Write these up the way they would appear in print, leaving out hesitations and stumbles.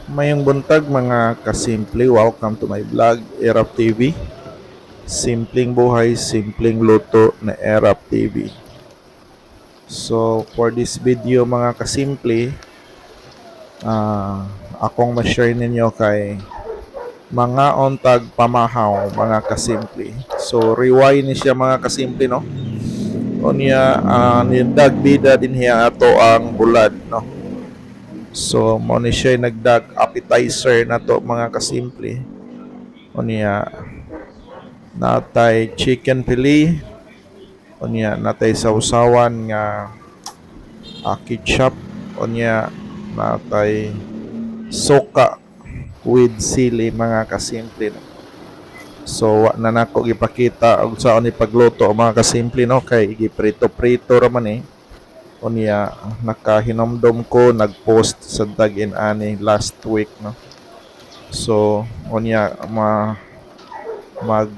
Mayong buntag mga kasimple, welcome to my vlog, Erap TV. Simpleng buhay, simpleng luto na Erap TV. So for this video mga kasimple, akong ma-share ninyo kay mga ontag pamahaw mga kasimple. So rewind ni siya mga kasimple no. O niya nindag bida din hiya ato ang bulad no. So mo ni siya nagdag appetizer na to mga kasimple. O niya natay chicken fillet, o niya natay sausawan nga ketchup, o niya natay soka with sili mga kasimple no. So wa na nako gipakita og saon ni pagluto mga kasimple no, kay giprito-prito ra man o niya nakahinomdom ko nag-post sa Dagin ani last week no. So o niya mag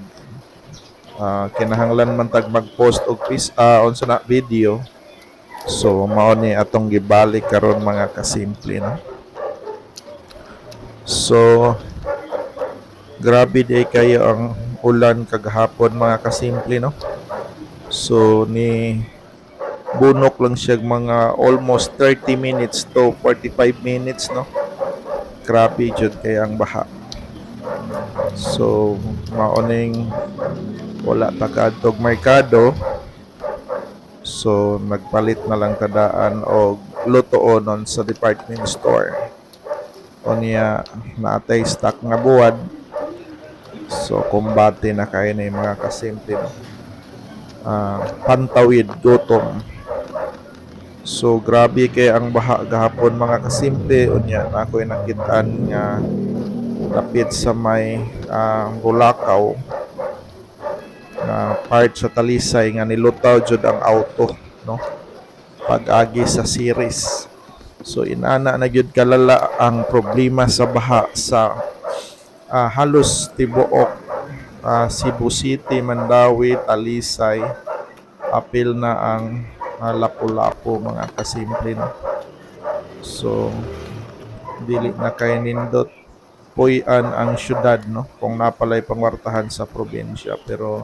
kinahanglan man tag mag-post og unsa na video. So mao ni atong gibalik karon mga kasimple no. So grabe day kayo ang ulan kagahapon mga kasimple no. So ni bunok lang siya mga almost 30 minutes to 45 minutes no. Grabe jud kay ang baha. So mao ning wala ta kadtog merkado. So nagpalit na lang tadaan og lutoon sa department store. O niya naatay stock nga buwad. So kumbate na kay na mga kasimple no. Pantawid gutom. So grabe kay ang baha gahapon mga kasimple. Unya na ako'y nakitaan nga lapit sa may Bulacau na part sa Talisay nga nilutaw jud ang auto no pag-agi sa series. So inana na gyud kalala ang problema sa baha sa halos tibuok Cebu City, Mandawi, Talisay, apil na ang Lapu-Lapu mga kasimple no. So dili na kay nindot puy-an ang syudad no kung napalay pangwartahan sa probinsya, pero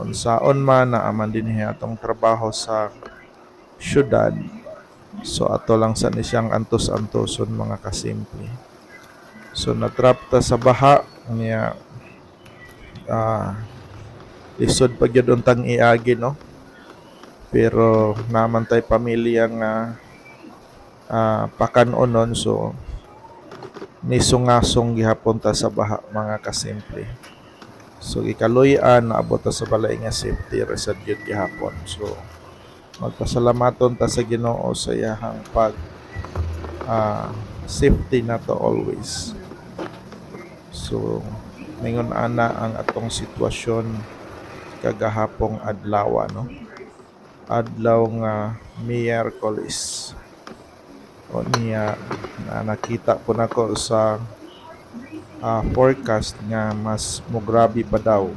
unsaon man naaman din atong trabaho sa syudad. So ato lang sa ni siyang antos-antoson mga kasimple. So natrap ta sa baha niya lisod pa gyud untang iagi no. Pero naman tay pamilya nga pakanon, so nisungasong gihapon ta sa baha mga kasimple. So ikaluy-an naabot ta sa balay nga safety resad gyud gihapon. So magpasalamaton ta sa Ginoo sa iyahang pag safety na to always. So mingon ana ang atong sitwasyon kagahapong adlaw no. Adlaw nga Miyerkules. O niya nakita po nako sa forecast nga mas mugrabe pa daw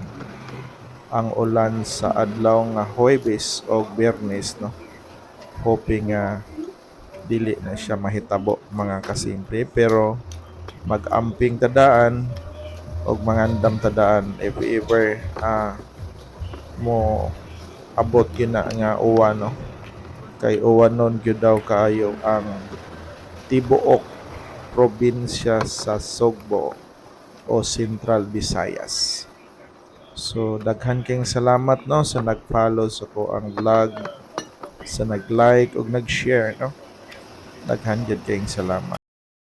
ang ulan sa adlaw nga Huwebes o Biyernes no. Hoping dili na siya mahitabo mga kasimple, pero mag-amping tadaan og mangandam tadaan if ever mo abot yun na nga uwan no. Kay uwan nun gyud daw kaayo ang tibuok probinsya sa Sugbo o Central Visayas. So daghan kayong salamat no sa nag-follow sa ko ang vlog, sa nag-like ug nag-share no. Daghan gyud kayong salamat.